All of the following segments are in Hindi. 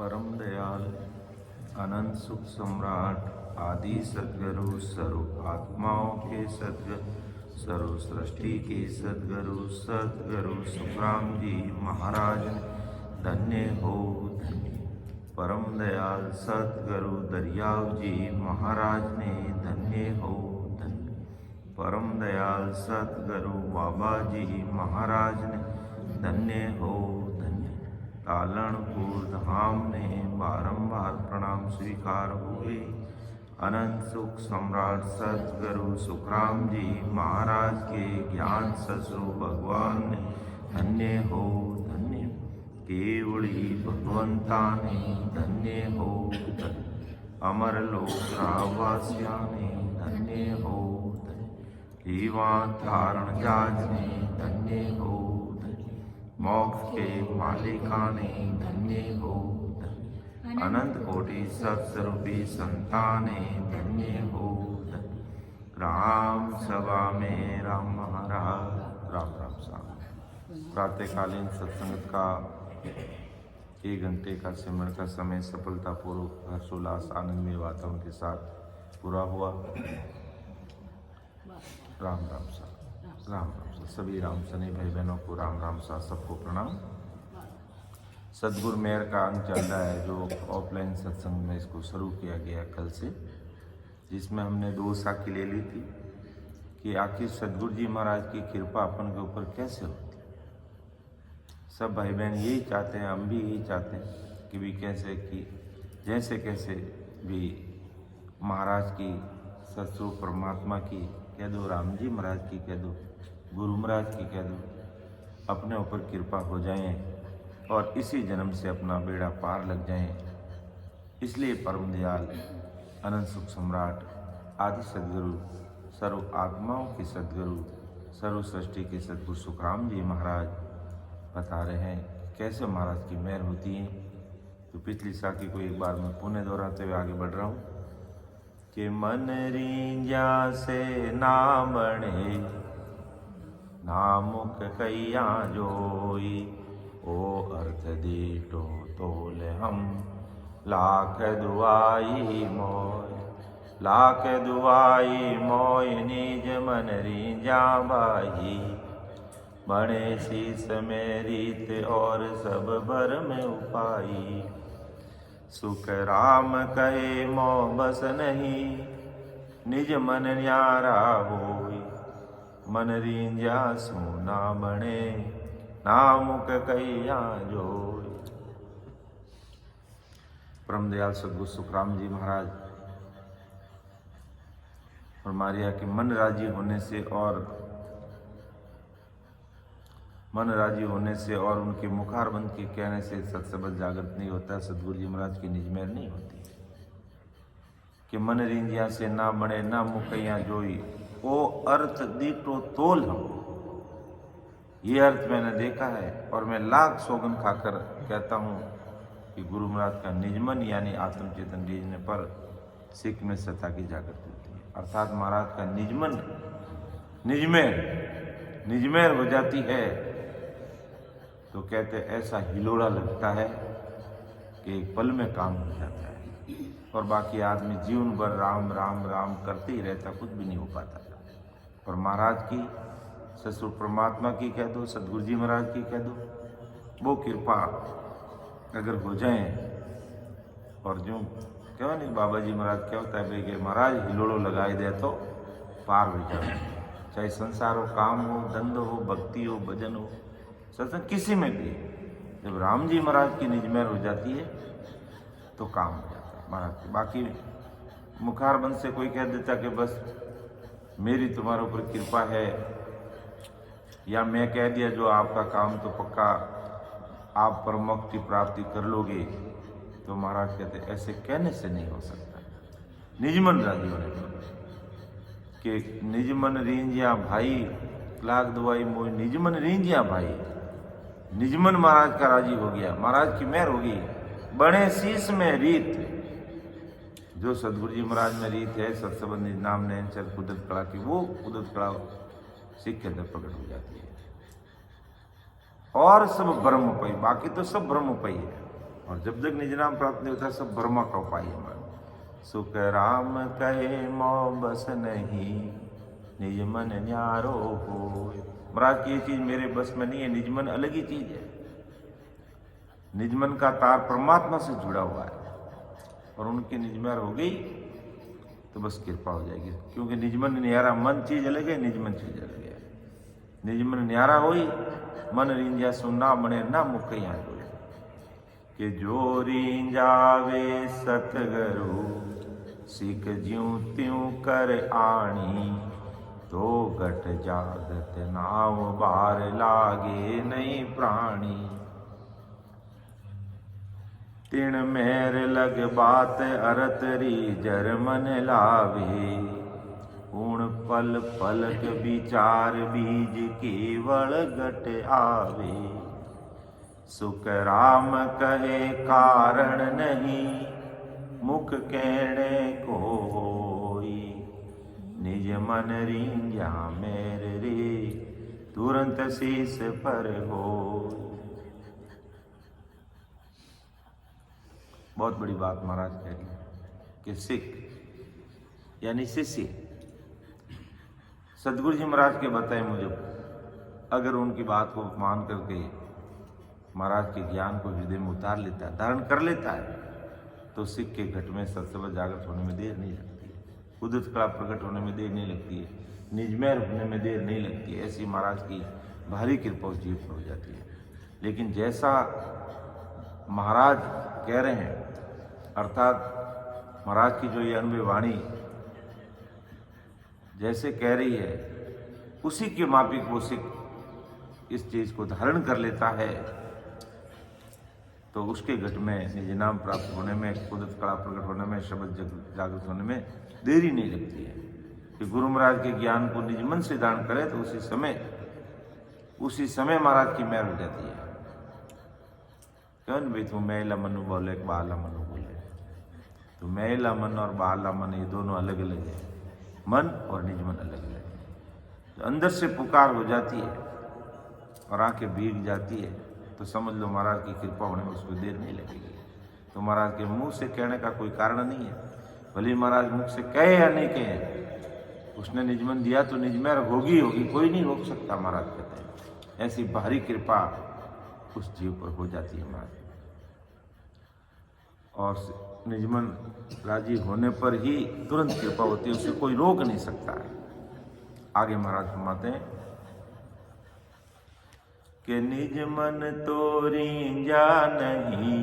परम दयाल अनंत सुख सम्राट आदि सद्गुरु सर्व आत्माओं के सद्गुरु सर्व सृष्टि के सद्गुरु सुखराम जी महाराज धन्य हो धन्य। परम दयाल सद्गुरु दरियाव जी महाराज ने धन्य हो धन्य। परम दयाल सद्गुरु बाबा जी महाराज ने धन्य हो धन्य। तालनपुर धाम ने बारंबार प्रणाम स्वीकार हुए। अनंत सुख सम्राट सद्गुरु सुखराम जी महाराज के ज्ञान ससुर भगवान ने धन्य हो धन्य। केवड़ी भगवंता ने धन्य हो धन्य। अमर लोक रावासिया ने धन्य हो धन्य। जीवा धारण जाज ने धन्य हो धन्य। मोक्ष के मालिका ने धन्य हो धन्य। अनंत कोटि सत्स्वरूपी संताने धन्य हो धन्य। राम सभा में राम महाराज राम राम साहब। प्रातःकालीन सत्संग का 1 घंटे का सिमरन का समय सफलतापूर्वक हर्षोल्लास आनंदमय वातावरण के साथ पूरा हुआ। राम राम साहब राम राम साहब। सभी राम सने भाई बहनों को राम राम साहब, सबको प्रणाम। सदगुरु मेहर का अंग चल रहा है जो ऑफलाइन सत्संग में इसको शुरू किया गया कल से, जिसमें हमने 2 साखी ले ली थी कि आखिर सदगुरु जी महाराज की कृपा अपन के ऊपर कैसे होती। सब भाई बहन यही चाहते हैं, हम भी यही चाहते हैं कि भी कैसे कि जैसे कैसे भी महाराज की सतस्वरूप परमात्मा की कह दो, राम जी महाराज की कह दो, गुरु महाराज की कह दो, अपने ऊपर कृपा हो जाए और इसी जन्म से अपना बेड़ा पार लग जाए। इसलिए परम दयाल अनंत सुख सम्राट आदि सद्गुरु सर्व आत्माओं के सद्गुरु सर्व सृष्टि के सद्गुरु सुखराम जी महाराज बता रहे हैं कैसे महाराज की मेहर होती है। तो पिछली साखी को एक बार मैं पुनः दोहराते हुए आगे बढ़ रहा हूँ कि मन रींजा से ना बने नामुक कैया जोई ओ अर्थ दीटो तोल हम लाख दुआई मोय लाख दुआई मोय निज मन रींजा बाही बड़े शीस में रीत और सब भर में उपाई सुख राम कहे मोह बस नहीं निज मन न्यारा होई मन रींजा सोना बने नामुक कैया जोई। परम दयाल सद्गुरु सुखराम जी महाराज फरमाया कि मन राजी होने से और उनके मुखारबंद के कहने से सत्सबद जागृत नहीं होता। सदगुरु जी महाराज की निजमेर नहीं होती कि मन रिंजिया से ना बने ना मुखैया जोई ओ अर्थ दीटो तोल हम। ये अर्थ मैंने देखा है और मैं लाख सौगन खाकर कहता हूँ कि गुरु महाराज का निजमन यानी आत्मचेतन रीझने पर सिख में सत्ता की जागृति होती है। अर्थात महाराज का निजमन निजमेर हो जाती है तो कहते ऐसा हिलोड़ा लगता है कि एक पल में काम हो जाता है और बाकी आदमी जीवन भर राम राम राम करते ही रहता, कुछ भी नहीं हो पाता। और महाराज की ससुर परमात्मा की कह दो, सदगुरु जी महाराज की कह दो, वो कृपा अगर हो जाए और जो क्या नहीं बाबा जी महाराज क्या होता है कि महाराज हिलोड़ो लगाए दे तो पार हो जाए। चाहे संसार हो, काम हो, धंधो हो, भक्ति हो, भजन हो, सत्संग किसी में भी जब राम जी महाराज की निजमेर हो जाती है तो काम हो जाता है महाराज की। बाकी मुखारबंद से कोई कह देता कि बस मेरी तुम्हारे ऊपर कृपा है या मैं कह दिया जो आपका काम तो पक्का आप परमोक्ति प्राप्ति कर लोगे, तो महाराज कहते ऐसे कहने से नहीं हो सकता। निजमन राजी होने पर कि निजमन रींजिया भाई लाख दुआई मोई निजमन रींजिया भाई। निजमन महाराज का राजी हो गया, महाराज की मेहर होगी। बड़े शीश में रीत जो सदगुरु जी महाराज में रीत है सत्सबंधी नाम नैन चल कुदरत कला की, वो कुदरत कला सिख के अंदर प्रकट हो जाती है और सब ब्रह्मपई, बाकी तो सब ब्रह्मपई है। और जब तक निज नाम प्राप्त नहीं होता सब ब्रह्मा का उपाय है मन। सुख राम कहे मौ बस नहीं, निज मन न्यारो हो। महाराज की ये चीज मेरे बस में नहीं है, निज मन अलग ही चीज है। निज मन का तार परमात्मा से जुड़ा हुआ है और उनकी निजमन हो गई तो बस कृपा हो जाएगी। क्योंकि निजमन न्यारा, मन चीज अलग है, निजमन चीज अलग है। निजमन न्यारा होई मन रींजा सुना मने ना मुकैया होई। कि जो रींजावे सतगुरु सिख ज्यों त्यों कर आणी, तो घट जागत नाव बार लागे नहीं प्राणी। तिण मेर लग बात अरतरी जर मन लावे, उण पल पलक विचार बीज केवल घट आवे। सुख राम कहे कारण नहीं, मुख कहने को होई। निज मन रींजा मेर रे, तुरंत शीस पर होई। बहुत बड़ी बात महाराज कह रही है कि सिख यानी शिष्य सदगुरु जी महाराज के बताए मुझे अगर उनकी बात को मान करके महाराज के ज्ञान को हृदय में उतार लेता है, धारण कर लेता है, तो सिख के घट में सत्सव जागृत होने में देर नहीं लगती है, उदित कला प्रकट होने में देर नहीं लगती है, निजमय होने में देर नहीं लगती है। ऐसी महाराज की भारी कृपा उस जीव पर हो जाती है। लेकिन जैसा महाराज कह रहे हैं, अर्थात महाराज की जो ये अनुभव वाणी जैसे कह रही है, उसी के मापिक वो सिख इस चीज को धारण कर लेता है, तो उसके घट में निज नाम प्राप्त होने में, कुदरत कला प्रकट होने में, शब्द जागृत होने में देरी नहीं लगती है। कि गुरु महाराज के ज्ञान को निज मन से धारण करे तो उसी समय महाराज की मेहर हो जाती है। क्यों भाई तू मैला मनु बोले बाला मनु बोले, तो मैला मन और बाला मन ये दोनों अलग अलग है, मन और निज मन अलग अलग है। तो अंदर से पुकार हो जाती है और आंखें भीग जाती है, तो समझ लो महाराज की कृपा होने में उसको देर नहीं लगेगी। तो महाराज के मुंह से कहने का कोई कारण नहीं है, भले महाराज मुख से कहे या नहीं कहे, उसने निजमन दिया तो निजमेर होगी होगी, कोई नहीं रोक सकता। महाराज कहते हैं ऐसी भारी कृपा उस जीव पर हो जाती है महाराज, और निजमन राजी होने पर ही तुरंत कृपा होती है, उसे कोई रोक नहीं सकता है। आगे महाराज फरमाते हैं कि निज मन तो रींजा नहीं,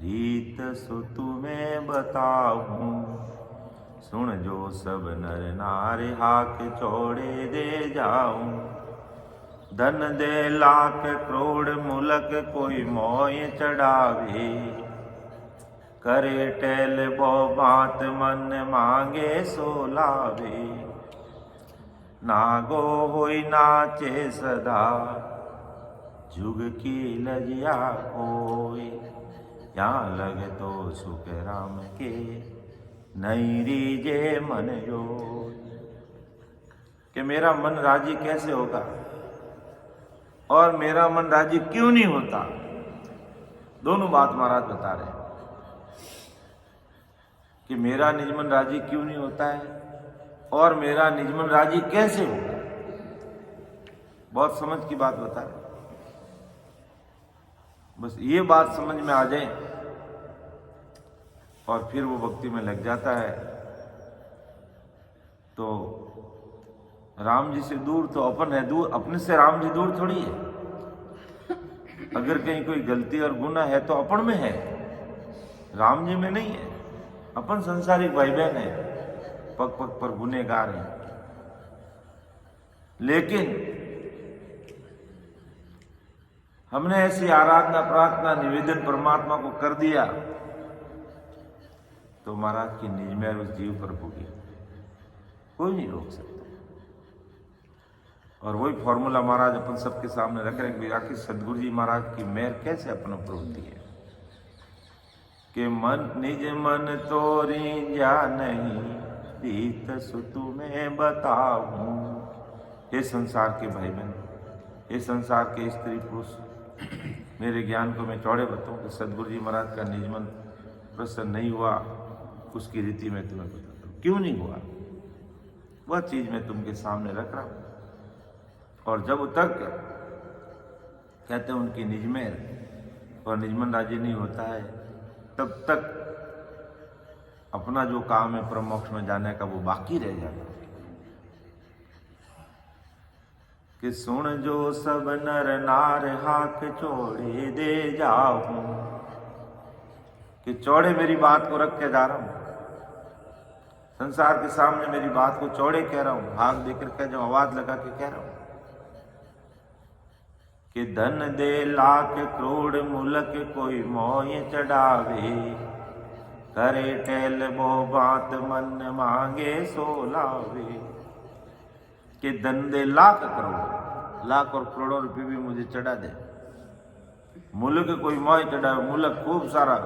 रीत सो तुम्हें बताऊं। सुन जो सब नर नारे हाक चौड़े दे जाऊं। धन दे लाख करोड़ मुलक कोई मोय चढ़ावे। करे टेल बो बात मन मांगे सो लावे। नागो होई नाचे सदा जुग की लजिया कोई। यहाँ लगे तो सुख राम के नहीं रीजे मन जो। कि मेरा मन राजी कैसे होगा और मेरा मन राजी क्यों नहीं होता, दोनों बात महाराज बता रहे हैं कि मेरा निजमन राजी क्यों नहीं होता है और मेरा निजमन राजी कैसे होगा। बहुत समझ की बात बता रहे, बस ये बात समझ में आ जाए और फिर वो भक्ति में लग जाता है। तो राम जी से दूर तो अपन है, दूर अपने से राम जी दूर थोड़ी है। अगर कहीं कोई गलती और गुनाह है तो अपन में है, राम जी में नहीं है। अपन संसारिक भाई बहन है, पग पग पर गुनहगार हैं। लेकिन हमने ऐसी आराधना प्रार्थना निवेदन परमात्मा को कर दिया तो महाराज की निजमेर उस जीव पर होगी, कोई नहीं रोक सकता। और वही फॉर्मूला महाराज अपन सबके सामने रख रहे हैं। आखिर सदगुरु जी महाराज की मेहर कैसे अपन ऊपर होती है कि मन निज मन तो रींजा नहीं, रीत सु तुम्हें बताऊं। हे संसार के भाई बहन, हे संसार के स्त्री पुरुष, मेरे ज्ञान को मैं चौड़े बताऊं कि सदगुरु जी महाराज का निजमन प्रसन्न नहीं हुआ, उसकी रीति में तुम्हें बताता हूं। क्यों नहीं हुआ वह चीज मैं तुमके सामने रख रहा हूं। और जब तक कहते हैं उनकी निजमेर और निजमन राजी नहीं होता है, तब तक अपना जो काम है परम मोक्ष में जाने का वो बाकी रह जाता है। कि सुन जो सब नर नार हाथ चौड़े दे जाऊं, कि चौड़े मेरी बात को रख के जा रहा हूं, संसार के सामने मेरी बात को चौड़े कह रहा हूं, हाथ देकर कह जो आवाज लगा के कह रहा हूं कि धन दे लाख करोड़ मुलक कोई मोह चढ़ावे, करे टेल बो बात मन मांगे सो लावे। कि धन दे लाख करोड़, लाख और करोड़ों रुपये भी मुझे चढ़ा दे, मुल्क कोई मोह चढ़ावे, मुल्क खूब सारा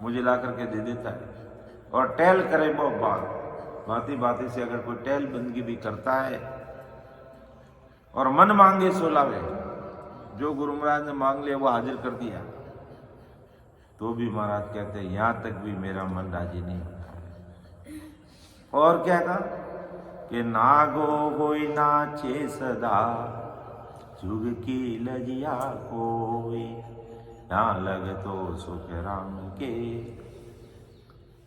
मुझे ला करके दे देता है। और टेल करे वो बात, भांति भांति से अगर कोई टेल बंदगी भी करता है और मन मांगे सो लावे, जो गुरु महाराज ने मांग लिया वो हाजिर कर दिया, तो भी महाराज कहते हैं यहां तक भी मेरा मन राजी नहीं होता है। और क्या कहा कि नागो होई नाचे सदा, जुग की लजिया कोई, यहाँ लग तो सुख राम के,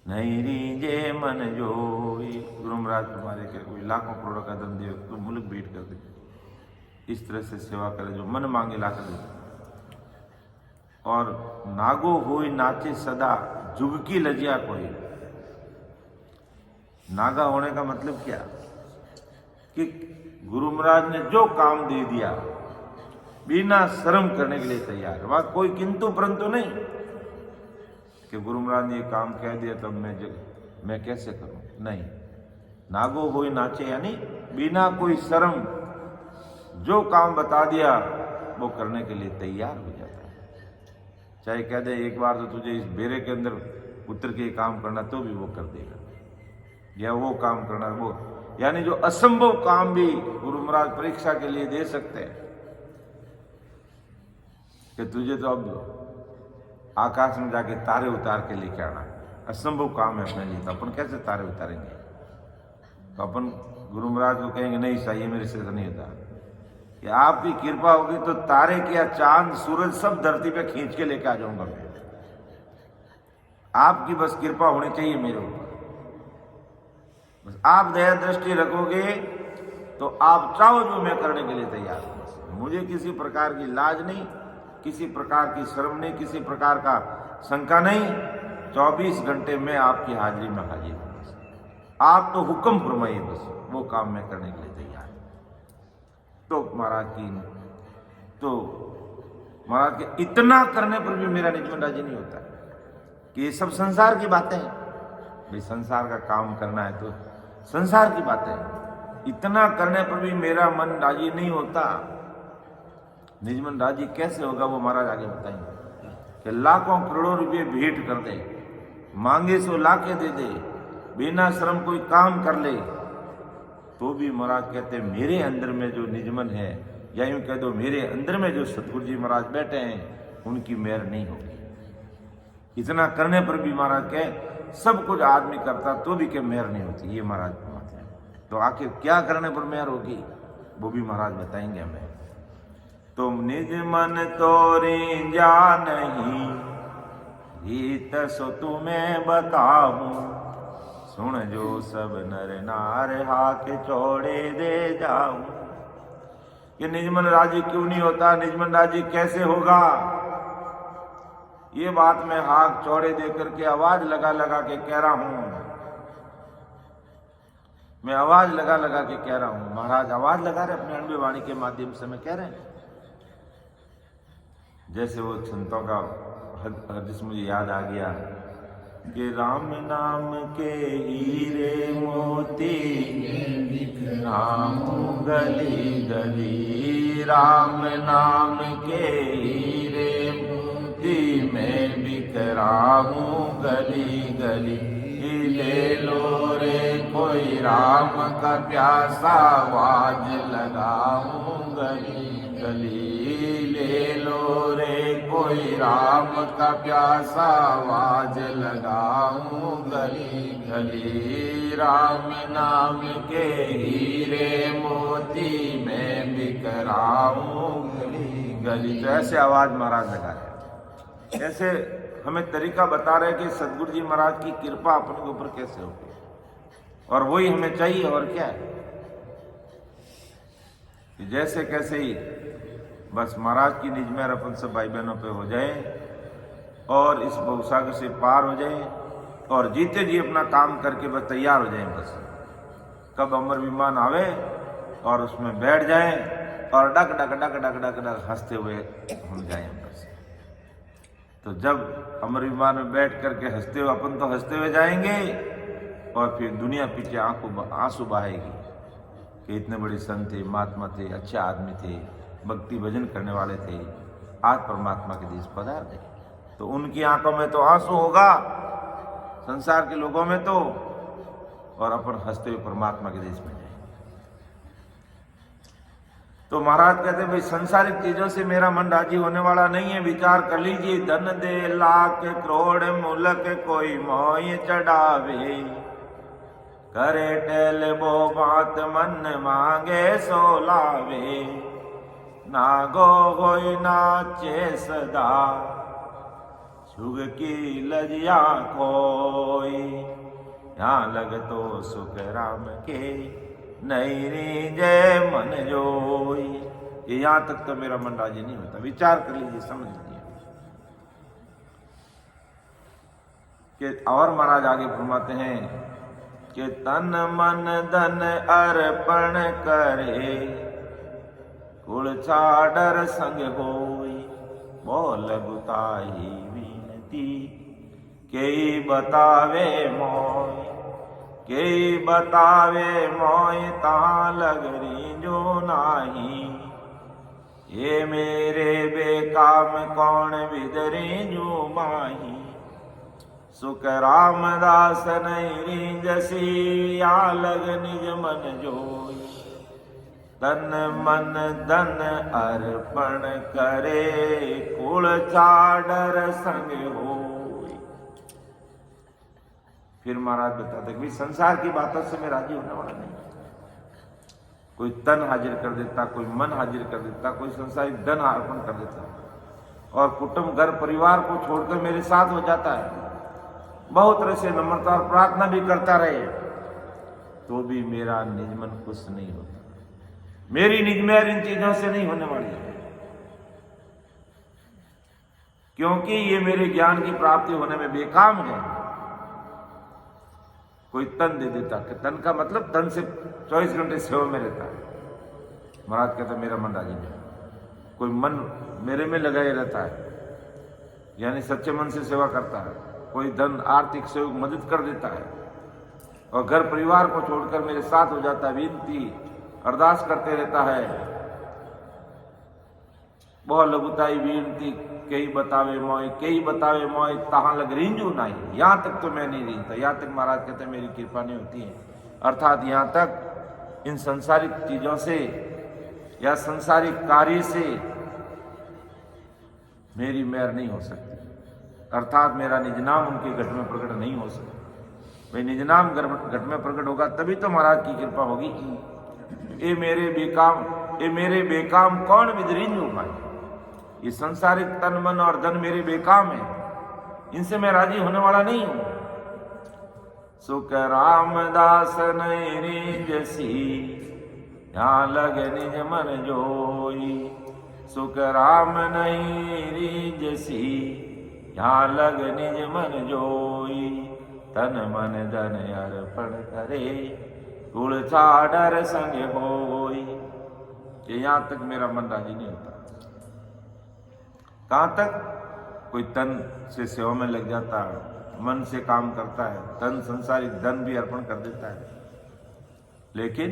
नहीं रीजे मन जोई। गुरु महाराज तुम्हारे के कोई लाखों करोड़ों का धन दे तो मुल्क भेंट कर दे, इस तरह से सेवा करे जो मन मांगे ला कर दे। और नागो होई नाचे सदा, जुग की लजिया कोई। नागा होने का मतलब क्या कि गुरु महाराज ने जो काम दे दिया बिना शर्म करने के लिए तैयार है, वहां कोई किंतु परंतु नहीं कि गुरु महाराज ने ये काम कह दिया तब मैं कैसे करूं, नहीं। नागो होई नाचे यानी बिना कोई शर्म जो काम बता दिया वो करने के लिए तैयार हो जाता है। चाहे कह दे एक बार तो तुझे इस बेरे के अंदर उतर के काम करना, तो भी वो कर देगा, या वो काम करना वो, यानी जो असंभव काम भी गुरु महाराज परीक्षा के लिए दे सकते हैं कि तुझे तो अब आकाश में जाके तारे उतार के लेके आना, असंभव काम है अपने लिए, तो अपन कैसे तारे उतारेंगे? तो अपन गुरु महाराज को कहेंगे नहीं सही मेरे से तो नहीं होता, कि आपकी कृपा होगी तो तारे क्या चांद सूरज सब धरती पे खींच के लेके आ जाऊंगा मैं, आपकी बस कृपा होनी चाहिए मेरे ऊपर, बस आप दया दृष्टि रखोगे तो आप चाहो जो मैं करने के लिए तैयार हूं। मुझे किसी प्रकार की लाज नहीं, किसी प्रकार की शर्म नहीं, किसी प्रकार का शंका नहीं, 24 घंटे में आपकी हाजिरी में हाजिर हूं। आप तो हुक्म फरमाइए, बस वो काम मैं करने के लिए तैयार हूं। तो महाराज के इतना करने पर भी मेरा निजमन राजी नहीं होता कि ये सब संसार की बातें हैं। भाई संसार का काम करना है तो संसार की बातें हैं, इतना करने पर भी मेरा मन राजी नहीं होता। निजमन राजी कैसे होगा वो महाराज आगे बताएंगे कि लाखों करोड़ों रुपये भेंट कर दे, मांगे सो लाके दे दे, बिना श्रम कोई काम कर ले, तो भी महाराज कहते हैं मेरे अंदर में जो निजमन है, या यूं कह दो मेरे अंदर में जो सतगुरु जी महाराज बैठे हैं उनकी मेहर नहीं होगी। इतना करने पर भी महाराज कहे सब कुछ आदमी करता तो भी क्या मेहर नहीं होती, ये महाराज की बात है। तो आखिर क्या करने पर मेहर होगी वो भी महाराज बताएंगे हमें। तुम निज मन तोरी जा नहीं, रीत सो तुम्हें बताऊं, सुन जो सब नर नार हाथ चौड़े दे जाऊं। ये निजमन राजी क्यों नहीं होता, निजमन राजी कैसे होगा, ये बात मैं हाथ चौड़े दे करके आवाज लगा लगा के कह रहा हूं, मैं आवाज लगा लगा के कह रहा हूं। महाराज आवाज लगा रहे अपने अनुभव वाणी के माध्यम से, मैं कह रहे हैं जैसे वो संतों का हदीस मुझे याद आ गया कि राम नाम के हीरे मोती राम गली गली, राम नाम के हीरे मोती मैं बिखराऊं गली गली, ले लो रे कोई राम का प्यासा आवाज लगाऊं गली गली, ले लो रे कोई राम का प्यासा, आवाज लगाऊं गली गली। राम नाम के हीरे मोती मैं बिखराऊं गली गली। तो ऐसे आवाज महाराज लगा रहे, ऐसे हमें तरीका बता रहे कि सदगुरु जी महाराज की कृपा अपन के ऊपर कैसे होगी, और वही हमें चाहिए। और क्या है कि जैसे कैसे ही बस महाराज की निज मेहर अपन सब भाई बहनों पे हो जाए और इस भवसागर से पार हो जाए और जीते जी अपना काम करके बस तैयार हो जाए। बस कब अमर विमान आवे और उसमें बैठ जाए और duck duck duck duck duck duck हंसते हुए हम जाए बस। तो जब अमर विमान में बैठ करके हंसते हुए अपन तो हंसते हुए जाएंगे और फिर दुनिया पीछे आंसू बहाएगी कि इतने बड़े संत थे, महात्मा थे, अच्छे आदमी थे, भक्ति भजन करने वाले थे, आज परमात्मा के देश पधार गए। तो उनकी आंखों में तो आंसू होगा, संसार के लोगों में तो, और अपन हंसते हुए परमात्मा के देश में जाए। तो महाराज कहते भाई संसारिक चीजों से मेरा मन राजी होने वाला नहीं है। विचार कर लीजिए, धन दे लाख करोड़ मुल्क कोई मोह चढ़ावे, करे टेल वो बात मन मांगे सो लावे। नागो होई नाचे सदा, सुग की लजिया कोई, यहाँ लग तो सुख राम के नहीं जय मन जोई। ये यहां तक तो मेरा मन राजी नहीं होता। विचार कर लीजिए, समझ लीजिए कि और महाराज आगे फरमाते हैं कि तन मन धन अर्पण करे, कुल छाडर संग होई, बोल गुताही विनती, केई बतावे मोय, केई बतावे मोय ता लगरी जो नाही। ये मेरे बेकाम कौन विदरी जो माही, सुख रामदास नहीं जसी, या लग निज मन जोई। तन मन धन अर्पण करे, कुल छाडर संग होई। फिर महाराज बताते कि संसार की बातों से मैं राजी होने वाला नहीं। कोई तन हाजिर कर देता, कोई मन हाजिर कर देता, कोई संसारिक धन अर्पण कर देता और कुटुंब घर परिवार को छोड़कर मेरे साथ हो जाता है। बहुत तरह से नम्रता और प्रार्थना भी करता रहे तो भी मेरा निज मन खुश नहीं होता। मेरी निज मेहर इन चीजों से नहीं होने वाली है, क्योंकि ये मेरे ज्ञान की प्राप्ति होने में बेकाम है। कोई तन दे देता, कि तन का मतलब तन से 24 घंटे सेवा में रहता है। महाराज कहता मेरा मन राजी नहीं। कोई मन मेरे में लगाए रहता है, यानी सच्चे मन से सेवा करता है। कोई धन आर्थिक सहयोग मदद कर देता है और घर परिवार को छोड़कर मेरे साथ हो जाता है, विनती अरदास करते रहता है। बहुत लघुताई विनती, कई बतावे मोय, कई बतावे मोय तहां लग रिंजू नहीं। यहां तक तो मैं नहीं रिंजता। यहां तक महाराज कहते हैं मेरी कृपा नहीं होती है। अर्थात यहां तक इन संसारिक चीजों से या संसारिक कार्य से मेरी मेहर नहीं हो सकती। अर्थात मेरा निज नाम उनके घट में प्रकट नहीं हो सकता। भाई निज नाम घट में प्रकट होगा तभी तो महाराज की कृपा होगी। ये मेरे बेकाम कौन विदरिंजू भाई। ये संसारिक तन मन और धन मेरे बेकाम है, इनसे मैं राजी होने वाला नहीं हूं। सुख रामदास नहीं जसी, यहाँ लग निज मन जोई। सुख राम नहीं जसी, यहाँ लग निज मन जोई। तन मन धन अर्पण करे, कुल छाडर संग होई। यहाँ तक मेरा मन राजी नहीं होता। कहां तक? कोई तन से सेवा में लग जाता है, मन से काम करता है, तन संसारिक धन भी अर्पण कर देता है, लेकिन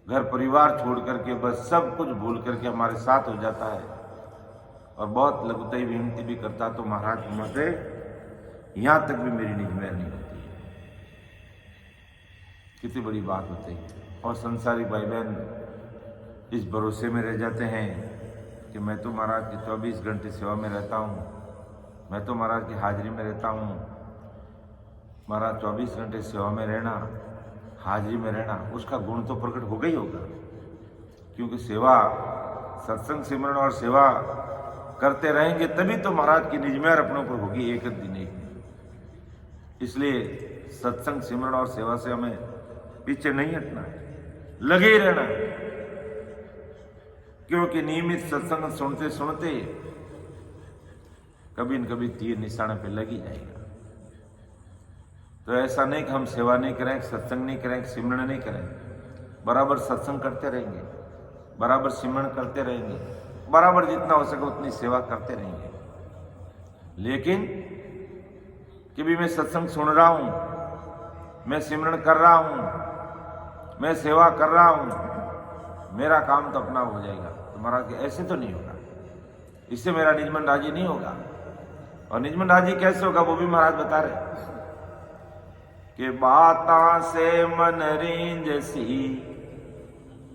घर परिवार छोड़ करके बस सब कुछ भूल करके हमारे साथ हो जाता है और बहुत लघुताई विनती भी करता, तो महाराज मते यहां तक भी मेरी निज मेहर नहीं होती है। कितनी बड़ी बात होती है। और संसारिक भाई बहन इस भरोसे में रह जाते हैं कि मैं तो महाराज की 24 घंटे सेवा में रहता हूँ, मैं तो महाराज की हाजिरी में रहता हूँ। महाराज 24 घंटे सेवा में रहना, हाजिरी में रहना, उसका गुण तो प्रकट होगा ही होगा, क्योंकि सेवा, सत्संग, सिमरन और सेवा करते रहेंगे तभी तो महाराज की निज मेहर अपनों पर होगी एक दिन एक दिन। इसलिए सत्संग, सिमरन और सेवा से हमें पीछे नहीं हटना है, लगे ही रहना है, क्योंकि नियमित सत्संग सुनते सुनते कभी न कभी तीर निशाने पे लग ही जाएगा। तो ऐसा नहीं कि हम सेवा नहीं करें, सत्संग नहीं करें, सिमरन नहीं करें, बराबर सत्संग करते रहेंगे, बराबर सिमरन करते रहेंगे, बराबर जितना हो सके उतनी सेवा करते रहेंगे। लेकिन कि भी मैं सत्संग सुन रहा हूं, मैं सिमरन कर रहा हूं, मैं सेवा कर रहा हूं, मेरा काम तो अपना हो जाएगा, तो महाराज ऐसे तो नहीं होगा, इससे मेरा निजमन राजी नहीं होगा। और निजमन राजी कैसे होगा वो भी महाराज बता रहे कि बाता से मन रींजसी,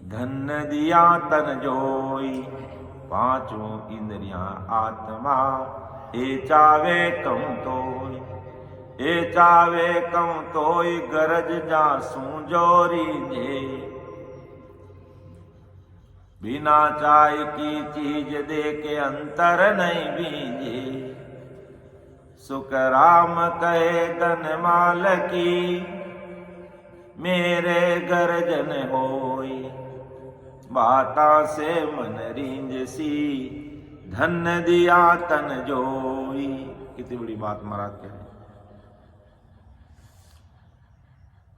धन दिया तन जोई, पांचों इंद्रियां आत्मा ए चावे कम तोय, ए चावे कम तोय गरज जासू जोरी जे, बिना चाय की चीज दे के अंतर नहीं बीजे, सुख राम कहे धन माल की, मेरे गर्जन होई, बाता से मन रींजसी, धन दिया तन जोई। कितनी बड़ी बात महाराज कह रहे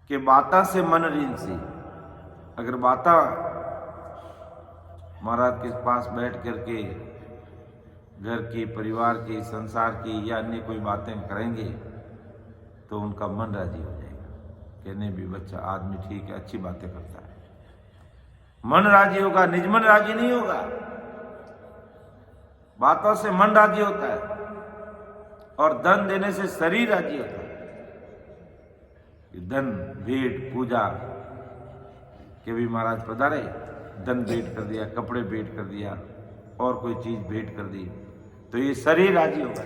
कि बाता से मन रींजसी। अगर बाता महाराज के पास बैठ करके घर की, परिवार की, संसार की या अन्य कोई बातें करेंगे तो उनका मन राजी हो जाएगा, कहने भी बच्चा आदमी ठीक है, अच्छी बातें करता है, मन राजी होगा, निजमन राजी नहीं होगा। बातों से मन राजी होता है और धन देने से शरीर राजी होता है। धन, भेंट, पूजा के भी महाराज पधारे, धन भेंट कर दिया, कपड़े भेंट कर दिया और कोई चीज भेंट कर दी, तो ये शरीर राजी होगा,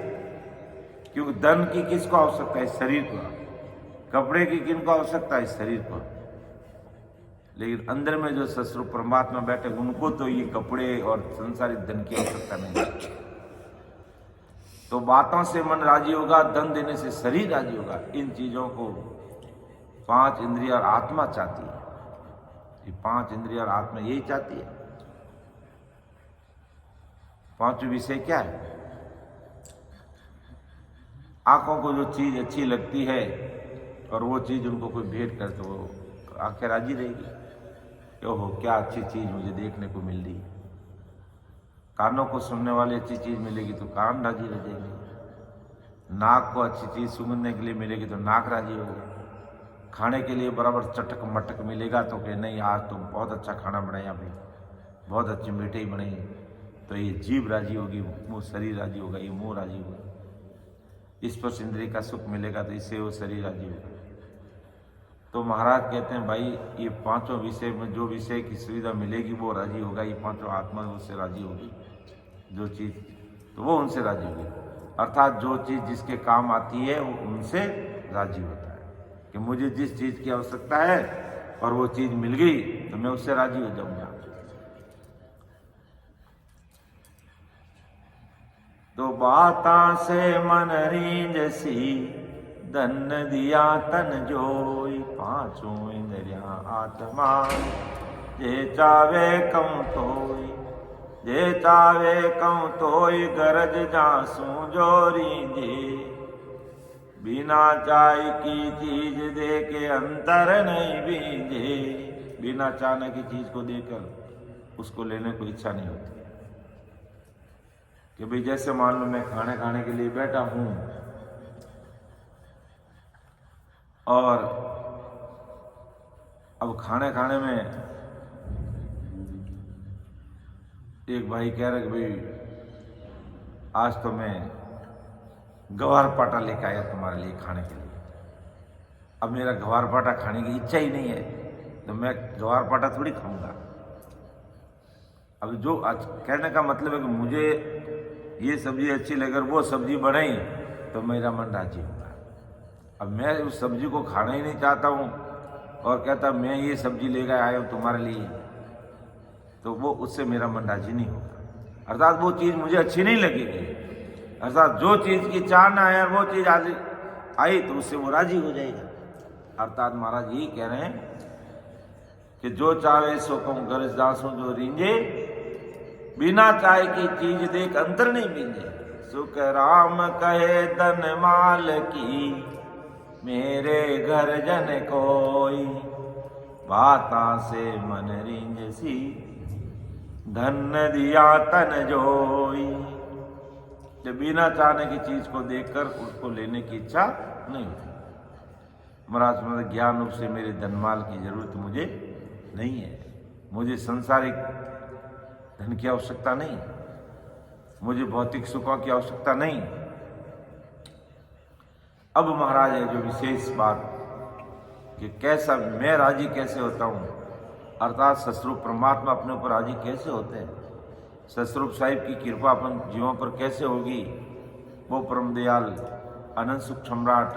क्योंकि धन की किसको आवश्यकता है? शरीर को। कपड़े की किनको आवश्यकता है? शरीर को। लेकिन अंदर में जो सस्वरूप परमात्मा बैठे उनको तो ये कपड़े और संसारिक धन की आवश्यकता नहीं। तो बातों से मन राजी होगा, धन देने से शरीर राजी होगा। इन चीजों को 5 इंद्रिया और आत्मा चाहती है। ये 5 इंद्रिया और आत्मा यही चाहती है। 5 विषय क्या है? आंखों को जो चीज अच्छी लगती है और वो चीज उनको कोई भेंट कर तो वो आंखें राजी रहेगी, ओहो क्या अच्छी चीज मुझे देखने को मिल रही। कानों को सुनने वाली अच्छी चीज मिलेगी तो कान राजी रह जाएंगे। नाक को अच्छी चीज सूंघने के लिए मिलेगी तो नाक राजी होगी। खाने के लिए बराबर चटक मटक मिलेगा तो कहे नहीं आज तो बहुत अच्छा खाना बनाया भाई, बहुत अच्छी मिठाई बनाई, तो ये जीभ राजी होगी, मुंह शरीर राजी होगा, ये मुंह राजी होगा। स्पर्श इंद्रिय का सुख मिलेगा तो इससे वो शरीर राजी होगा। तो महाराज कहते हैं भाई ये 5 विषय में जो विषय की सुविधा मिलेगी वो राजी होगा। ये 5 आत्मा उससे राजी होगी, जो चीज तो वो उनसे राजी होगी। अर्थात जो चीज जिसके काम आती है वो उनसे राजी होता है कि मुझे जिस चीज की आवश्यकता है और वो चीज मिल गई तो मैं उससे राजी हो जाऊंगा। तो बाता से मन रींजसी, धन दिया तन जोई, 5 इंद्रिया आत्मा जे चावे कम तोई, जे चावे कम तोई गरज जासू जोरी जे, बिना चाय की चीज दे के अंतर नहीं बीजे। बिना चाहने की चीज को देकर उसको लेने को इच्छा नहीं होती कि भाई जैसे मान लो मैं खाने के लिए बैठा हूं और अब खाने में एक भाई कह रहे कि भाई आज तो मैं गवार पाटा लेकर आया तुम्हारे लिए खाने के लिए। अब मेरा गवार पाटा खाने की इच्छा ही नहीं है तो मैं गवार पाटा थोड़ी खाऊंगा। अब जो कहने का मतलब है कि मुझे ये सब्जी अच्छी लगे, वो सब्जी बनाई तो मेरा मन राजी होगा। अब मैं उस सब्जी को खाना ही नहीं चाहता हूँ और कहता मैं ये सब्जी लेकर आया हूँ तुम्हारे लिए, तो वो उससे मेरा मन राजी नहीं होगा। अर्थात वो चीज़ मुझे अच्छी नहीं लगेगी। अर्थात जो चीज़ की चाहना है वो चीज़ आई तो उससे वो राजी हो जाएगा। अर्थात महाराज यही कह रहे हैं कि जो चाहे सो कहूं गरज दासों जो रींजे, बिना चाय की चीज देख अंतर नहीं बींजे। सुख राम कहे धन माल की, मेरे घर जन कोई, बाता से मन रींज सी, धन दिया तन जोई। जब बिना चाहने की चीज को देखकर उसको लेने की इच्छा नहीं होती। महाराज मतलब ज्ञान रूप से मेरे धनमाल की जरूरत मुझे नहीं है, मुझे सांसारिक धन की आवश्यकता नहीं, मुझे भौतिक सुखों की आवश्यकता नहीं। अब महाराज है जो विशेष बात कि कैसा मैं राजी कैसे होता हूं, अर्थात सस्वरूप परमात्मा अपने ऊपर राजी कैसे होते हैं, सस्वरूप साहिब की कृपा अपन जीवों पर कैसे होगी। वो परम दयाल अनंत सुख सम्राट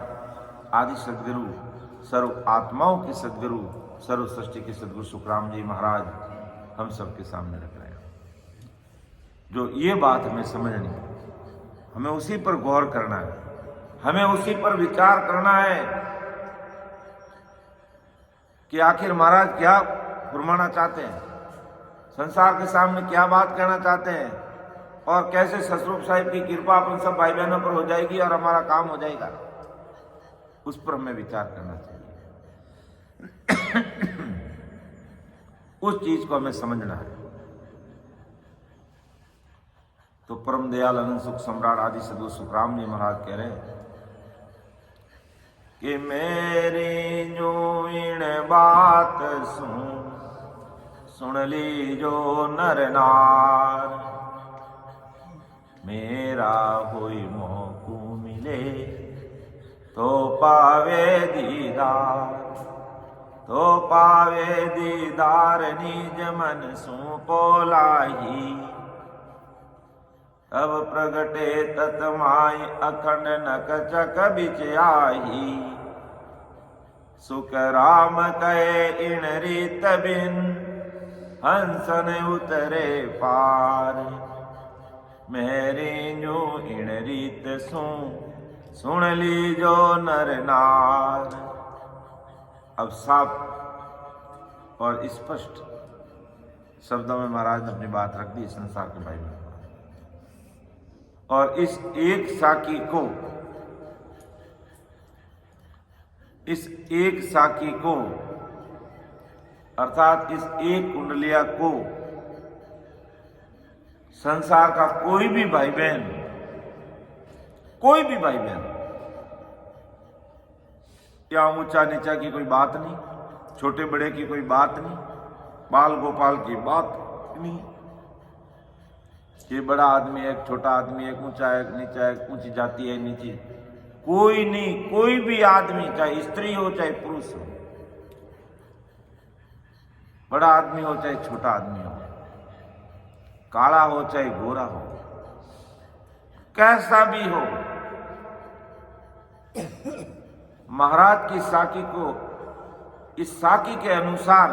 आदि सदगुरु, सर्व आत्माओं के सदगुरु, सर्व सृष्टि के सदगुरु सुखराम जी महाराज हम सबके सामने रख रहे हैं। जो ये बात हमें समझनी है, हमें उसी पर गौर करना है, हमें उसी पर विचार करना है कि आखिर महाराज क्या फरमाना चाहते हैं, संसार के सामने क्या बात कहना चाहते हैं, और कैसे ससरूप साहिब की कृपा अपन सब भाई बहनों पर हो जाएगी और हमारा काम हो जाएगा। उस पर हमें विचार करना चाहिए। उस चीज को हमें समझना है। तो परम दयाल अनंत सुख सम्राट आदि सदगुरु सुखराम जी महाराज कह रहे हैं कि मेरी जो इन बात सुन ली जो नर नार, मेरा होई मोकू मिले तो पावे दीदार, तो पावे दीदार निज मन सु पोलाही। अब प्रगटे ततमाई अखंड नक चक बिच आही, सुख राम कहे इन रीत बिन हंसन उतरे पार, मेरी जो इन रीत सुन ली जो नर नार। अब साफ और स्पष्ट शब्दों में महाराज ने अपनी बात रख दी संसार के भाई में। और इस एक साकी को, इस एक साकी को अर्थात इस एक कुंडलिया को संसार का कोई भी भाई बहन, कोई भी भाई बहन, या ऊंचा नीचा की कोई बात नहीं, छोटे बड़े की कोई बात नहीं, बाल गोपाल की बात नहीं, ये बड़ा आदमी है, छोटा आदमी है, ऊंचा है, नीचा है, ऊंची जाति है, नीची, कोई नहीं, कोई भी आदमी, चाहे स्त्री हो चाहे पुरुष हो, बड़ा आदमी हो चाहे छोटा आदमी हो, काला हो चाहे गोरा हो, कैसा भी हो, महाराज की साकी को इस साकी के अनुसार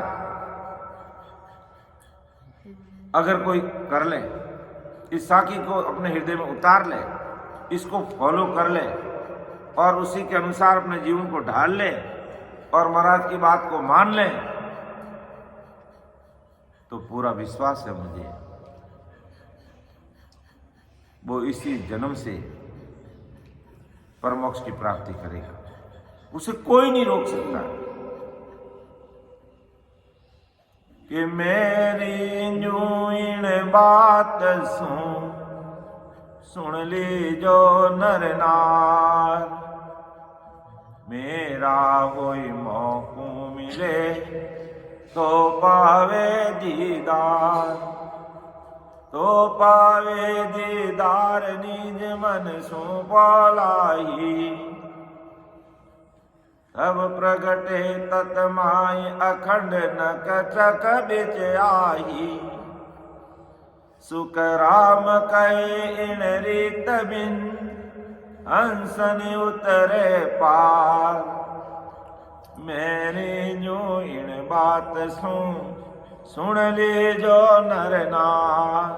अगर कोई कर ले, इस साकी को अपने हृदय में उतार ले, इसको फॉलो कर ले और उसी के अनुसार अपने जीवन को ढाल ले और महाराज की बात को मान ले, तो पूरा विश्वास है मुझे वो इसी जन्म से परमोक्ष की प्राप्ति करेगा। उसे कोई नहीं रोक सकता कि मेरी जो इन बात सुन ली जो नर नार, मेरा होई मौकू मिले तो पावे दीदार, तो पावे दीदार निज मन सो बोलाई। अब प्रगटे ततमाई अखंड नक चक बिच आही, सुख राम कहे इन रीत बिन हंसन उतरे पार। मेरी जो इन बात सुन ले जो नर नार।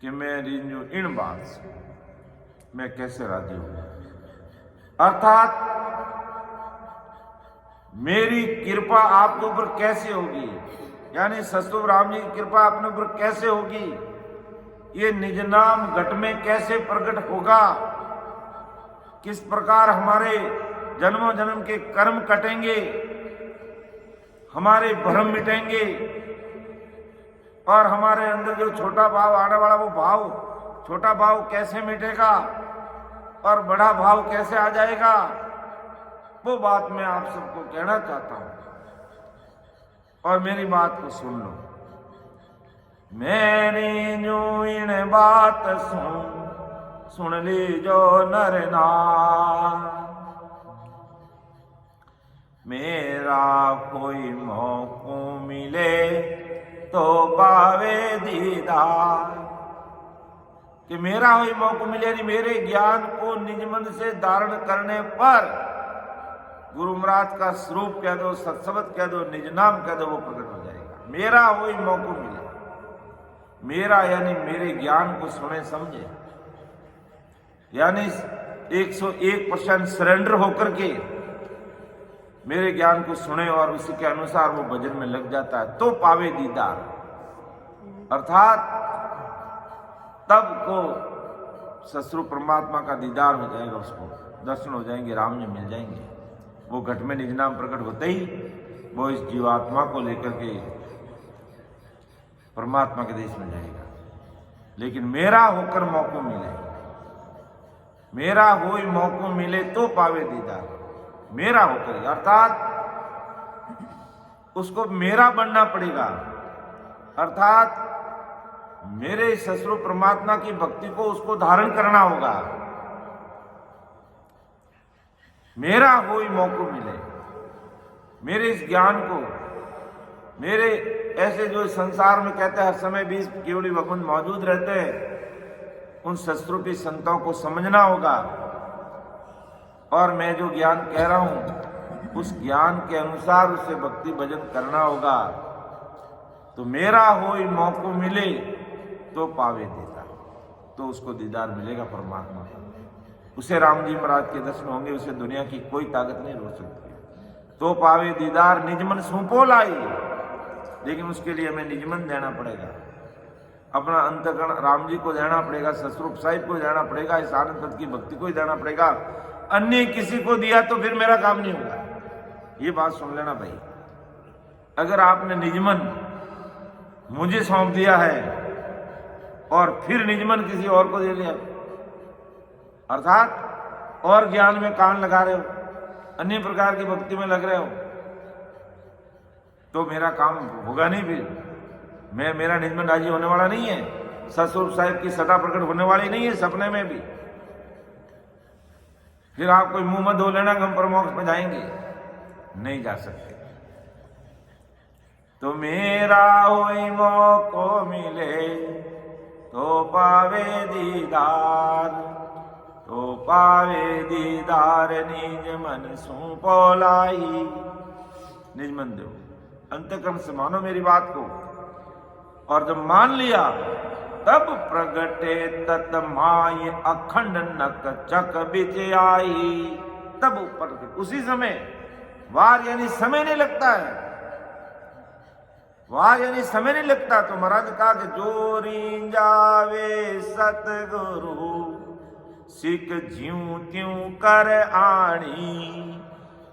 कि मेरी जो इन बात से मैं कैसे राजी हूं, अर्थात मेरी कृपा आपके ऊपर कैसे होगी, यानी सतगुरु राम जी की कृपा अपने ऊपर कैसे होगी, ये निज नाम घट में कैसे प्रकट होगा, किस प्रकार हमारे जन्मों जन्म के कर्म कटेंगे, हमारे भ्रम मिटेंगे और हमारे अंदर जो छोटा भाव आने वाला वो भाव, छोटा भाव कैसे मिटेगा और बड़ा भाव कैसे आ जाएगा, वो बात मैं आप सबको कहना चाहता हूं और मेरी बात को सुन लो। मेरी जो इन बात सुन ली जो नर नार। मेरा कोई मौको मिले तो पावे दीदार। कि मेरा कोई मौका मिले, नहीं मेरे ज्ञान को निज मन से धारण करने पर गुरु महाराज का स्वरूप कह दो, सत्शब्द कह दो, निज नाम कह दो, वो प्रकट हो जाएगा। मेरा कोई मौका मिले, मेरा यानी मेरे ज्ञान को सुने समझे, यानी 101% सरेंडर होकर के मेरे ज्ञान को सुने और उसी के अनुसार वो भजन में लग जाता है तो पावे दीदार। अर्थात तब को ससुर परमात्मा का दीदार हो जाएगा, उसको दर्शन हो जाएंगे, राम जी मिल जाएंगे। वो घट में निज नाम प्रकट होते ही वो इस जीवात्मा को लेकर के परमात्मा के देश में जाएगा। लेकिन मेरा होकर मौको मिले, मेरा होई मौको मिले तो पावे दीदार। मेरा होकर, अर्थात उसको मेरा बनना पड़ेगा, अर्थात मेरे ससुर परमात्मा की भक्ति को उसको धारण करना होगा। मेरा कोई मौको मिले, मेरे इस ज्ञान को, मेरे ऐसे जो संसार में कहते हैं हर समय 20 केवड़ी भगवान मौजूद रहते हैं, उन ससुर की संतों को समझना होगा और मैं जो ज्ञान कह रहा हूं उस ज्ञान के अनुसार उसे भक्ति भजन करना होगा। तो मेरा होई मौको मिले तो पावे दीदार, तो उसको दीदार मिलेगा परमात्मा का। उसे राम जी महाराज के दर्शन होंगे, उसे दुनिया की कोई ताकत नहीं रोक सकती। तो पावे दीदार निज मन सौंपो लाई, लेकिन उसके लिए हमें निज मन देना पड़ेगा, अपना अंतकरण राम जी को देना पड़ेगा, ससुर साहिब को देना पड़ेगा, इस आनंद तत्व की भक्ति को ही देना पड़ेगा। अन्य किसी को दिया तो फिर मेरा काम नहीं होगा। ये बात सुन लेना भाई, अगर आपने निजमन मुझे सौंप दिया है और फिर निजमन किसी और को दे लिया, अर्थात और ज्ञान में कान लगा रहे हो, अन्य प्रकार की भक्ति में लग रहे हो, तो मेरा काम होगा नहीं। फिर मेरा निजमन राजी होने वाला नहीं है, ससुर साहिब की सदा प्रकट होने वाली नहीं है सपने में भी। फिर आप कोई मुंह मत धो लेना हम परमोक्ष में जाएंगे, नहीं जा सकते। तो मेरा होई मौको मिले तो पावे दीदार, तो पावे दीदार निज मन सौंपो लाई। निज मन दो, अंतकरण से मानो मेरी बात को, और जब मान लिया तब प्रगटे तत माय अखंड नक चक बिच आई। तब ऊपर उसी समय, वार यानी समय नहीं लगता है, वार यानी समय नहीं लगता। तो महाराज कहा कि जोरी जावे सतगुरु सिख ज्यों त्यों कर आणी,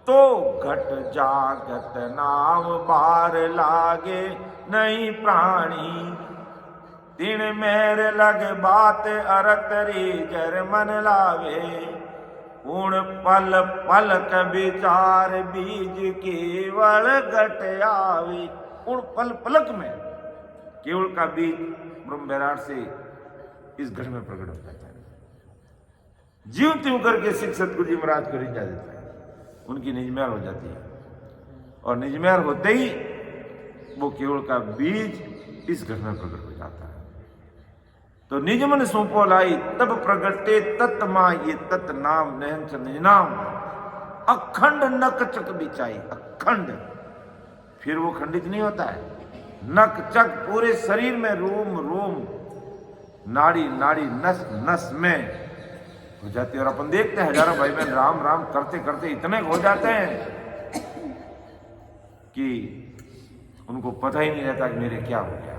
तो घट जागत नाम बार लागे नहीं प्राणी। दिन मेर लग बात अरतरी जर मन लावे, उण पल पलक विचार बीज केवल घट आवे। उण पल पलक में केवल का बीज ब्रह्म बैराट से इस घट में प्रकट हो जाता है। ज्यों त्यों करके सिख सतगुरु जी महाराज को रिझा देता है, उनकी निजमेर हो जाती है। और निजमेर होते ही वो केवल का बीज इस घर में प्रकट हो जाता है। तो निज मन सौंपो लाई तब प्रगटे तत्मा, ये तत् नाम नयन निज नाम अखंड नक चक बिचाई, अखंड, फिर वो खंडित नहीं होता है। नक चक पूरे शरीर में, रोम रोम, नाड़ी नाड़ी, नस नस में हो जाती है। और अपन देखते हैं हजारों भाई बहन राम राम करते करते इतने हो जाते हैं कि उनको पता ही नहीं रहता कि मेरे क्या हो गया।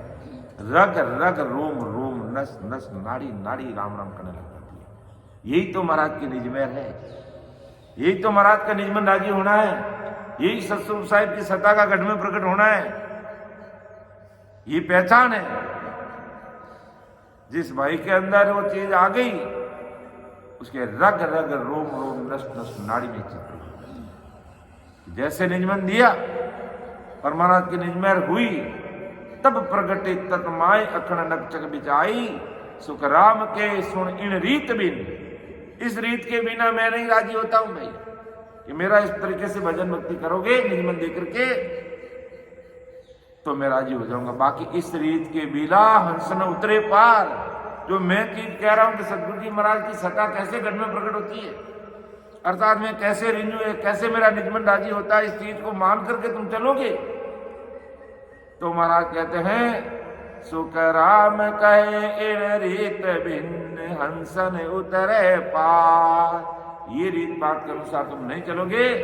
रग रग, रोम रोम, नस नस, नाड़ी नाड़ी राम राम करने लग जाती है। यही तो महाराज की निजमेर है, यही तो महाराज का निजमन राजी होना है, यही सतस्वरूप साहिब की सत्ता का गढ़ में प्रकट होना है। ये पहचान है। जिस भाई के अंदर वो चीज आ गई, उसके रग रग, रोम रोम, नस नस, नाड़ी में चित्र। जैसे निजमन दिया और महाराज की निजमेर हुई, तब प्रगटे तत्माय अखंड नक चक बिचाई, सुख राम के सुन इन रीत बिन। इस रीत के बिना मैं नहीं राजी होता हूं भाई कि मेरा इस तरीके से भजन भक्ति करोगे निजमन देकर के तो मैं राजी हो जाऊंगा। बाकी इस रीत के बिना हंस न उतरे पार। जो मैं चीज कह रहा हूं कि सदगुरु जी महाराज की सत्ता कैसे गढ़ में प्रकट होती है, अर्थात मैं कैसे रिन्यू है, कैसे मेरा निजमन राजी होता है, इस चीज को मान करके तुम चलोगे तो महाराज कहते हैं सुख राम कहे इन रीत भिन्न हंसन उतरे पार। ये रीत बात के अनुसार तुम नहीं चलोगे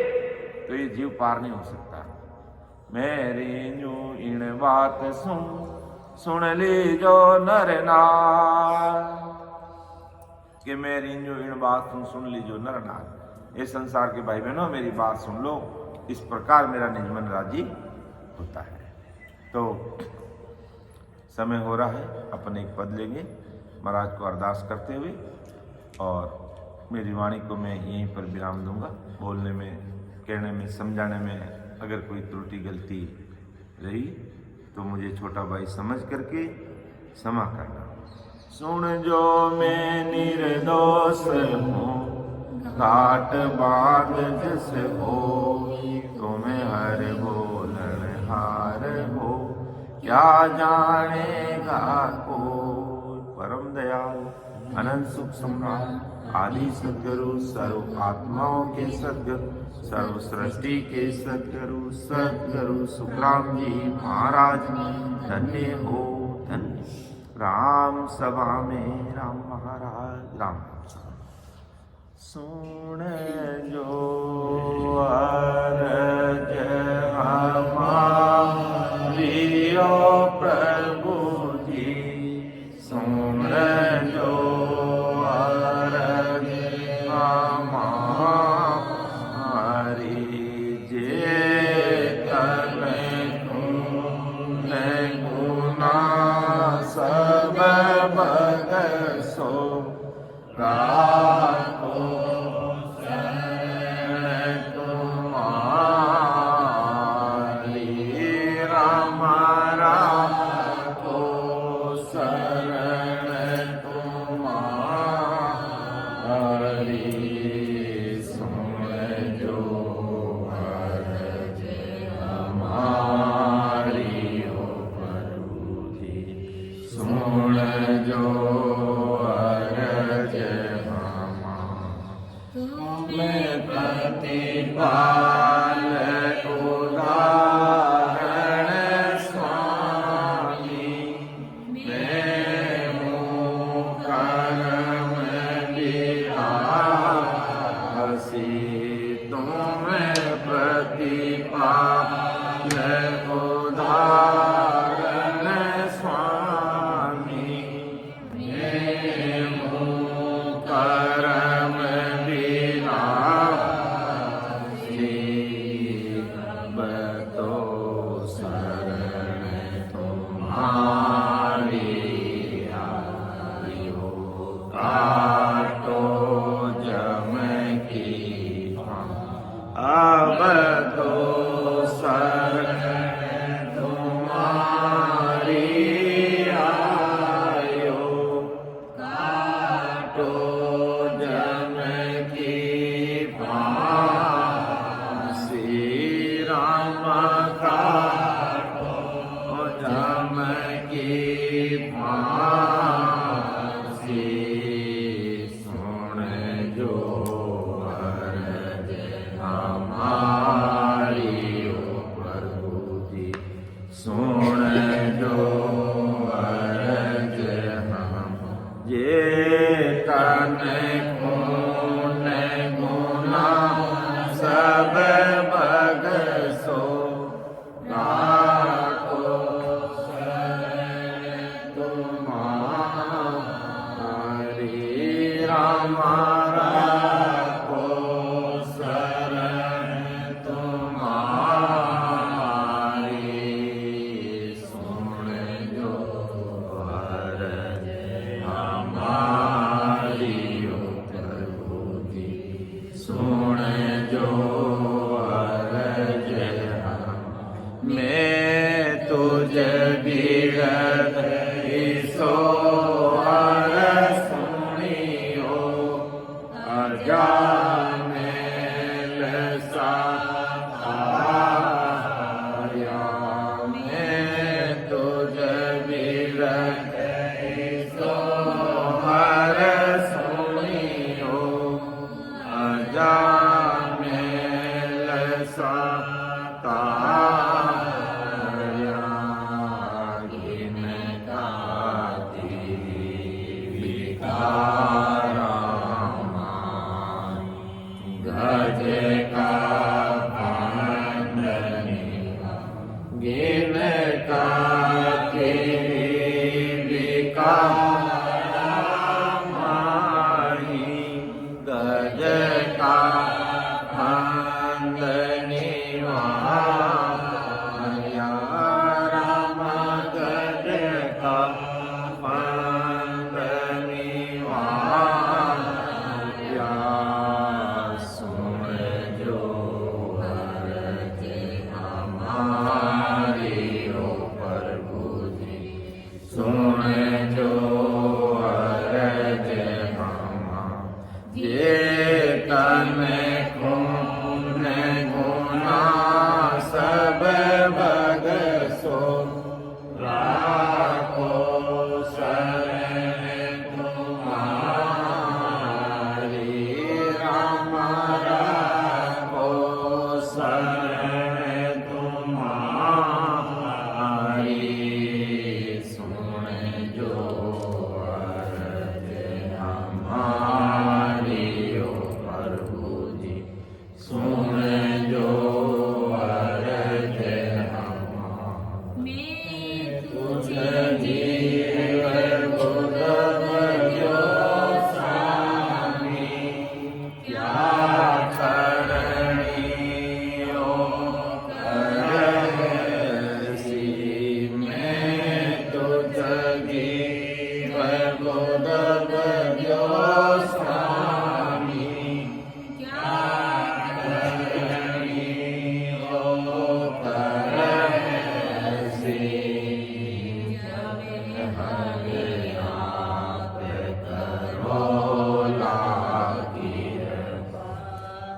तो ये जीव पार नहीं हो सकता। मेरी न्यू इन बात सुन लीजो नर नार, कि मेरी न्यू इन बात सुन लीजो नर नार। ये संसार के भाई बहनों मेरी बात सुन लो, इस प्रकार मेरा निजमन राजी होता है। तो समय हो रहा है, अपन एक पद लेंगे महाराज को अरदास करते हुए, और मेरी वाणी को मैं यहीं पर विराम दूंगा। बोलने में, कहने में, समझाने में अगर कोई त्रुटि गलती रही तो मुझे छोटा भाई समझ करके क्षमा करना। सुन जो मैं निर्दोष हूँ, घाट बाग जस हो, तुम्हें हर बोलन हार हो, क्या जानेगा को। परम दयाल अनंत सुख सम्राट आदि सद्गुरु, सर्व आत्माओं के सद्गुरु, सर्व सृष्टि के सद्गुरु, सद्गुरु सुखराम जी महाराज धन्य हो धन्य। राम सभा में राम महाराज, राम सुन जो अरज हमारी ओ प्रभु जी, सुन जो अरज हमारी, जे तन तूने गुना सब बगसो, राखो शरण तुम्हारी, राम राखो शरण तुम्हारी। सुन जो अरज हमारी हो प्रभु जी, सुन जो प्रतिपाल उदाहरण स्वामी, प्रेम कर्म विलासी, तुम प्रतिपाल उदाहरण स्वामी, प्रेम कर्म विलासी। ये तन खून गुना सब बगसो राखो शरण तुम्हारी राम राखो शरण तुम्हारी सुन जो अरज हमारी ओ प्रभु जी सुन जो अरज मैं तुझ बिरद सो हर सुनियो अजामेल साया मैं तुझ बिरद सो हर सुनियो अजामेल साया गज का बंधनी गिन का विका माही गज का बंधनी वाया राम गज का बंधनी वाया सुन जो अरज मामा ये तन खून गुना सब बगसो राखो शरण तुम्हारी राम राखो शरण तुम्हारी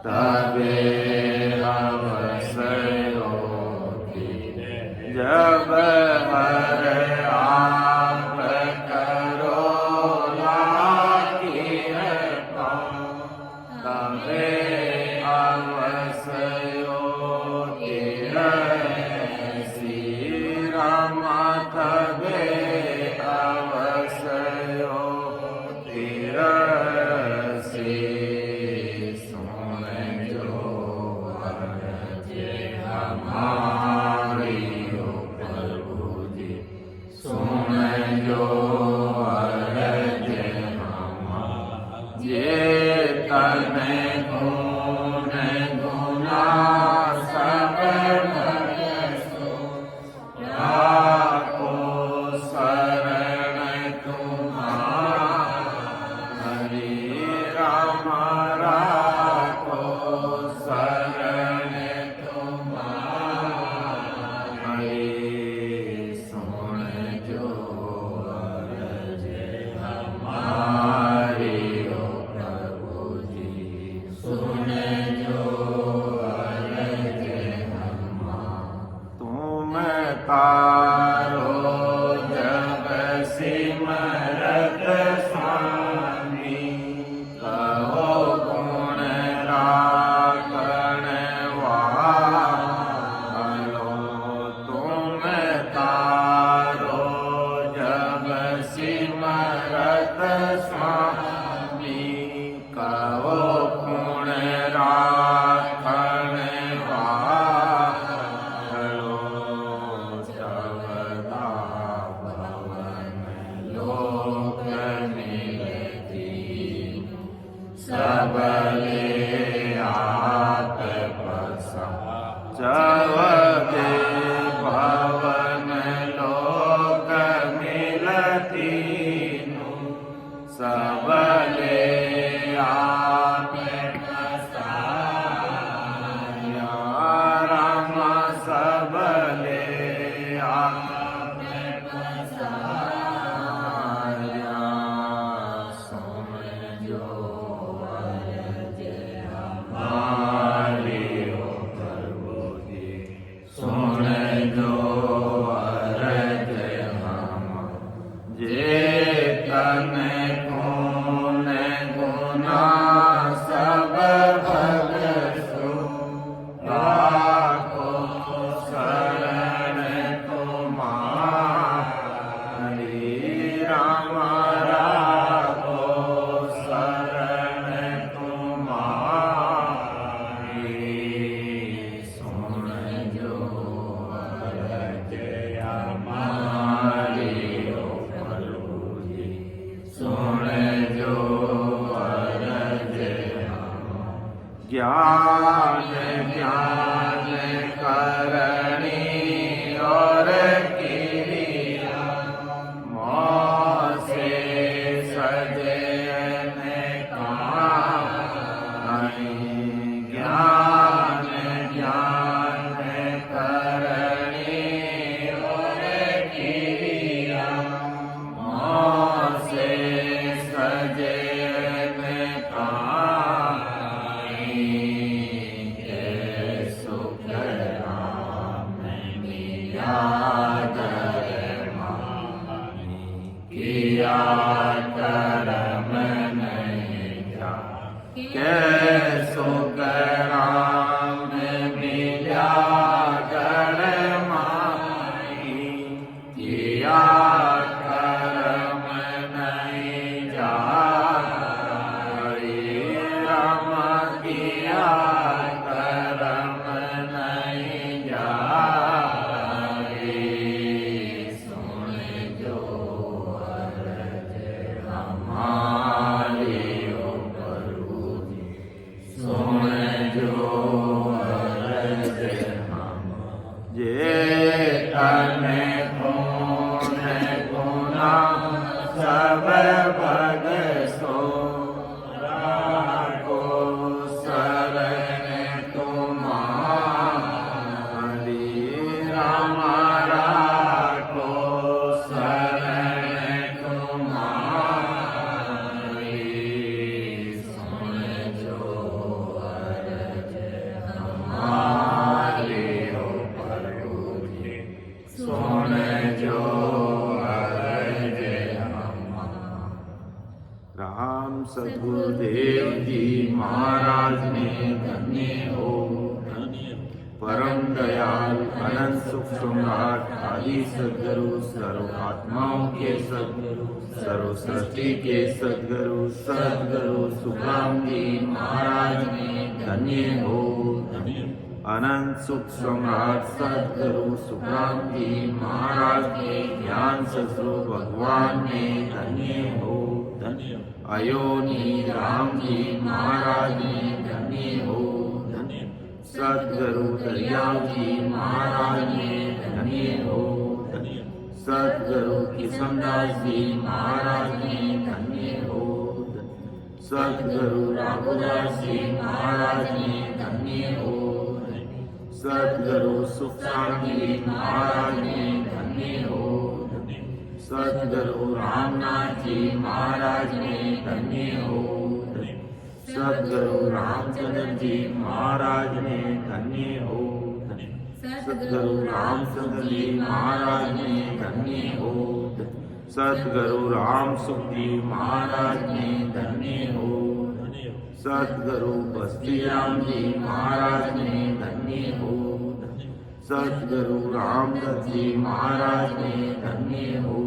तबे अवसरो जब हर आप करो लाग રત સ્વામી કહો પુણ રાખણ વાળો સવદા ભવન લોક મિલતી સબલે આપ પસા જવદે ભવન લોક મિલતી સબલે આપ પસાયા રામ સબલે આપ પસાયા સમજો વરજે અમારી ઓ પ્રભુજી સુણજો વરજે હમ જે તને કોને ગુના સબ ભગસુ રાખો શરણ તુમારી રામ રાખો શરણ તુમારી સુણજો વરજે અમારી ઓ પ્રભુજી સુણજો વરજે જ્ઞાન જ્ઞાન કરણી ઓર કિરિયા મોસે સજે ને કામણી જ્ઞાન જ્ઞાન કરણી ઓર કિરિયા મોસે સજે ને કામણી કે સુખ રામ યાદ માની કિયા કરમ નહીં જા કે સુખ રામ મિલ્યા ગણ માની કિયા કરમ નહીં જા રામ કિયા કરમ નહીં જા સુણજો વરજે અમારી ઓ પ્રભુજી સુણજો વરજે હમ જે તને કોને ગુના સબ ભગસો રાખો શરણ તુમારી રામ રાખો શરણ તુમારી સુણજો વરજે અમારી ઓ પ્રભુજી સુણજો વરજે રામ સદગુરુદેવજી મહારાજને ધન્ય હો પરમ દયાલ અનંત સુખ सम्राट आदि सद्गुरु सर्व आत्माओं के सद्गुरु सर्व सृष्टि के सद्गुरु सद्गुरु सुखराम जी महाराज ने धन्य हो अनंत सुख सम्राट सद्गुरु सुखराम जी महाराज के ज्ञान ससुर भगवान ने धन्य हो अयोनी राम जी महाराज ने धन्य हो सद्गुरु दरियाव जी महाराज ने धन्य हो सद्गुरु किशनदास जी महाराज ने धन्य हो सद्गुरु राघुदास जी महाराज ने धन्य हो सद्गुरु सुखसार जी महाराज ने धन्य हो सद्गुरु रामनाथ जी महाराज ने धन्य हो सद्गुरु रामचंद्र जी महाराज ने धन्य हो सद्गुरु रामचंद्र जी महाराज ने धन्य हो सद्गुरु राम सुख जी महाराज ने धन्य हो सद्गुरु बस्ती राम जी महाराज ने धन्य हो सद्गुरु रामदत्त जी महाराज ने धन्य हो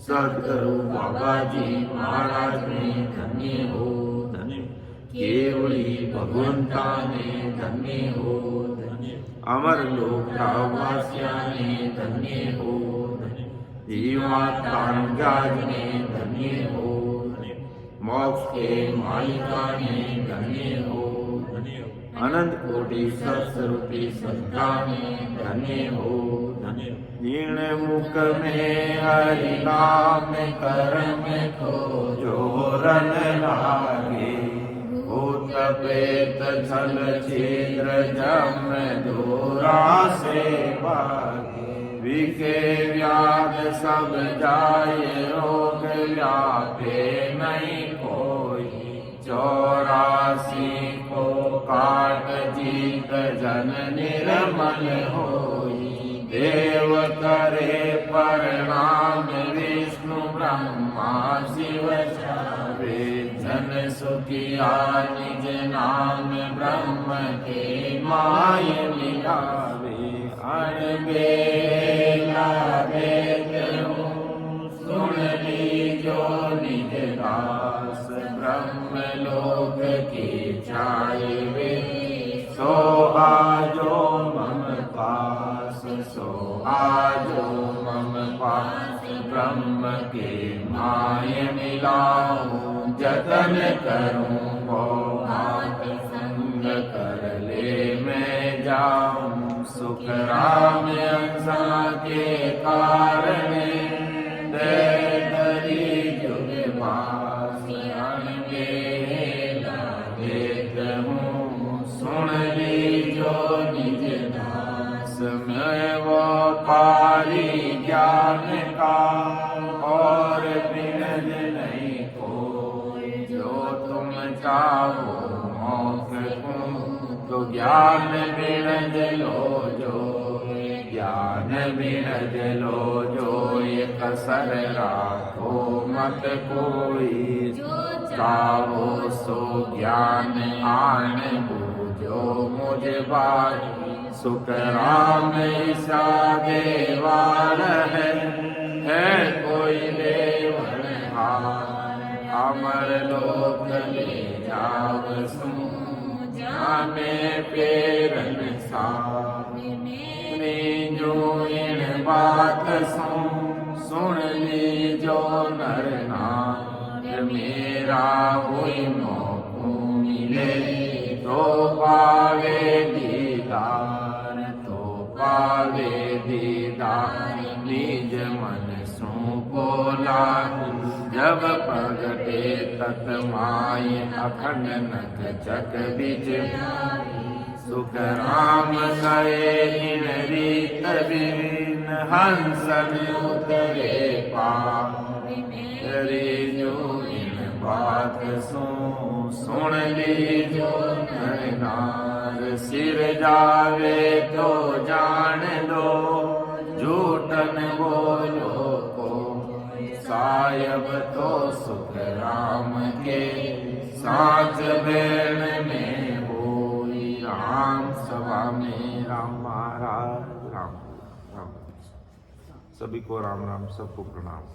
सद्गुरु बाबा जी महाराज ने धन्य हो धन्य, केवली भगवंता ने धन्य हो धन्य, अमर लोक वासिया ने धन्य हो धन्य, जीवात्मा ने धन्य हो धन्य, मोक्ष के मालिका ने धन्य हो धन्य, अनंत कोटि सत्स्वरूपी संता ने धन्य हो धन्य, दीन मुख में हरि नाम कर्म को जोरन लागे, भूत प्रेत छल छिद्र जम दूरा से भागे, विखे व्याध सब जाए रोग व्यापे नहीं कोई, 84 को काट जीत जन निर्मल होई, देव करे प्रणाम विष्णु ब्रह्मा शिव चावे, जन सुखिया निज नाम ब्रह्म के माय मिलावे, अनबेला वेद सुन लीजो निज दास, ब्रह्म लोक की चाहे सो आजो मम पास, सो आजो मम पास, ब्रह्म के माय मिलाऊं, जतन करूं वो बात संग कर ले मैं जाऊं, सुख राम अंसा के कारण दरी जुग पास, अनबेला वेद हूँ सुन लीजो निज दास, मैं वो पारी ज्ञान का और बिनज नहीं कोई, जो तुम चाहो मोक्ष को तो ज्ञान बिनज लो जो, ज्ञान बिनज लो जो, एक कसर राखो मत कोई, चाहो सो ज्ञान आन बूझो मुझ बारी, सुख राम ईशा देवार है कोई देवन हार, अमर लोक ले जाव सू, जामे पेरन सामने जो इन बात सुन लीजो नर नार, मेरा हुई मोकू मिले तो पावे दीदार, तो पावे दीदार, निज मन सो बोला जब प्रगटे तत माय, अखंड नख जग बिच सुख राम गए इन रीत बिन, हंसन उतरे पारे जो इन बात सुन लीजो नर नार, सिर जावे तो जान दो, झूठन बोलो को सायब तो सुख राम के, साच बेण में होई, राम सभा में राम महाराज राम राम। सभी को राम राम, सबको प्रणाम।